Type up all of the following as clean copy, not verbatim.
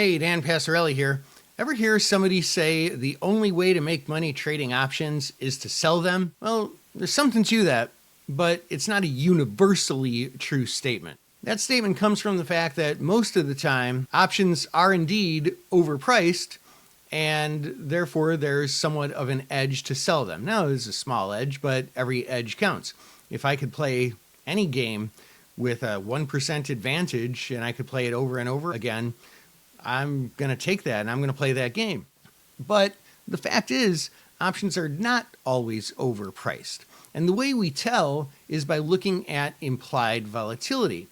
Hey, Dan Passarelli here. Ever hear somebody say the only way to make money trading options is to sell them? Well, there's something to that, but it's not a universally true statement. That statement comes from the fact that most of the time, options are indeed overpriced, and therefore there's somewhat of an edge to sell them. Now, there's a small edge, but every edge counts. If I could play any game with a 1% advantage and I could play it over and over again, I'm going to take that and I'm going to play that game. But the fact is, options are not always overpriced. And the way we tell is by looking at implied volatility.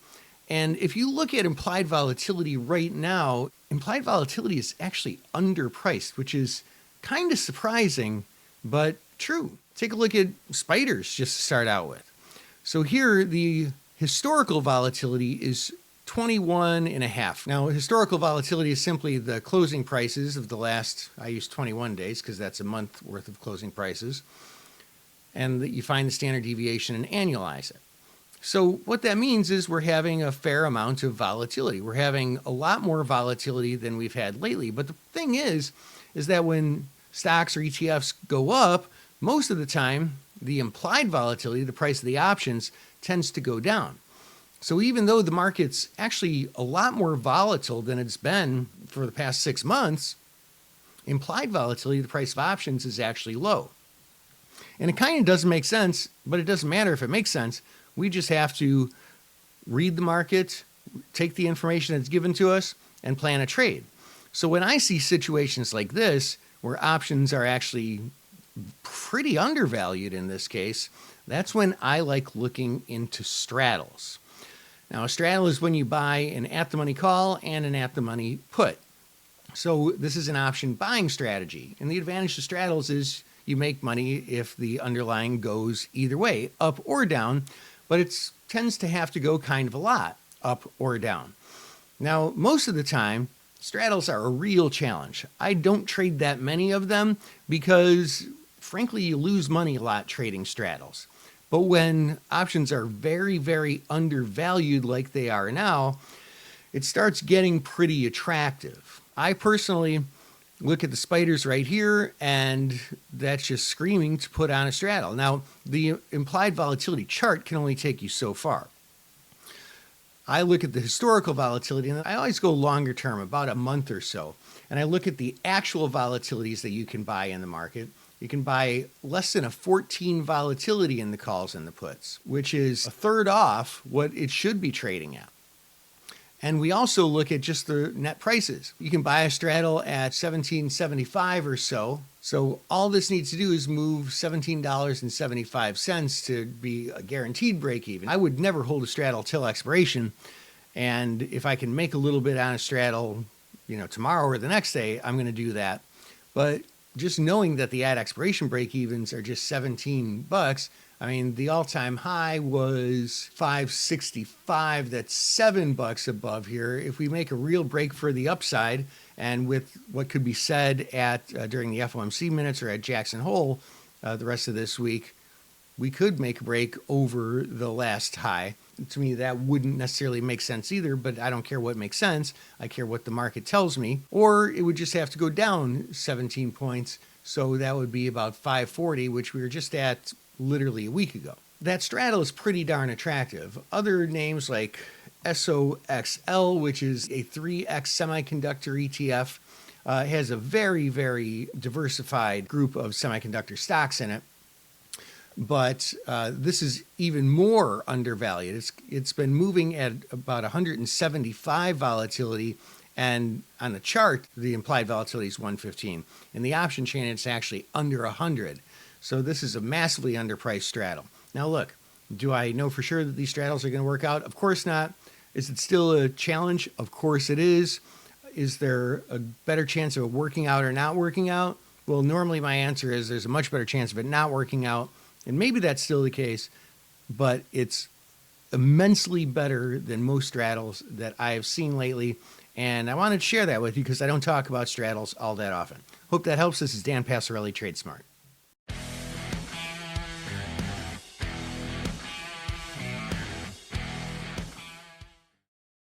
And if you look at implied volatility right now, implied volatility is actually underpriced, which is kind of surprising, but true. Take a look at spiders just to start out with. So here, the historical volatility is 21.5. Now, historical volatility is simply the closing prices of the last, I use 21 days because that's a month worth of closing prices. And that you find the standard deviation and annualize it. So what that means is we're having a fair amount of volatility. We're having a lot more volatility than we've had lately. But the thing is that when stocks or ETFs go up, most of the time, the implied volatility, the price of the options, tends to go down. So even though the market's actually a lot more volatile than it's been for the past 6 months, implied volatility, the price of options, is actually low. And it kind of doesn't make sense, but it doesn't matter if it makes sense. We just have to read the market, take the information that's given to us, and plan a trade. So when I see situations like this, where options are actually pretty undervalued in this case, that's when I like looking into straddles. Now, a straddle is when you buy an at-the-money call and an at-the-money put. So this is an option buying strategy. And the advantage to straddles is you make money if the underlying goes either way, up or down, but it tends to have to go kind of a lot, up or down. Now, most of the time, straddles are a real challenge. I don't trade that many of them because, frankly, you lose money a lot trading straddles. But when options are very, very undervalued like they are now, it starts getting pretty attractive. I personally look at the spiders right here, and that's just screaming to put on a straddle. Now, the implied volatility chart can only take you so far. I look at the historical volatility, and I always go longer term, about a month or so. And I look at the actual volatilities that you can buy in the market. You can buy less than a 14 volatility in the calls and the puts, which is a third off what it should be trading at. And we also look at just the net prices. You can buy a straddle at $17.75 or so. So all this needs to do is move $17.75 to be a guaranteed break even. I would never hold a straddle till expiration. And if I can make a little bit on a straddle, tomorrow or the next day, I'm going to do that. But just knowing that the at expiration break evens are just $17, I mean, the all-time high was $5.65. That's $7 above here. If we make a real break for the upside, and with what could be said at during the FOMC minutes or at Jackson Hole the rest of this week, we could make a break over the last high. To me, that wouldn't necessarily make sense either, but I don't care what makes sense. I care what the market tells me. Or it would just have to go down 17 points. So that would be about 540, which we were just at literally a week ago. That straddle is pretty darn attractive. Other names like SOXL, which is a 3X semiconductor ETF, has a very, very diversified group of semiconductor stocks in it. But this is even more undervalued. It's been moving at about 175 volatility, and on the chart, the implied volatility is 115. In the option chain, it's actually under 100. So this is a massively underpriced straddle. Now look, do I know for sure that these straddles are going to work out? Of course not. Is it still a challenge? Of course it is. Is there a better chance of it working out or not working out? Well, normally my answer is there's a much better chance of it not working out. And maybe that's still the case, but it's immensely better than most straddles that I have seen lately. And I wanted to share that with you because I don't talk about straddles all that often. Hope that helps. This is Dan Passarelli, Trade Smart.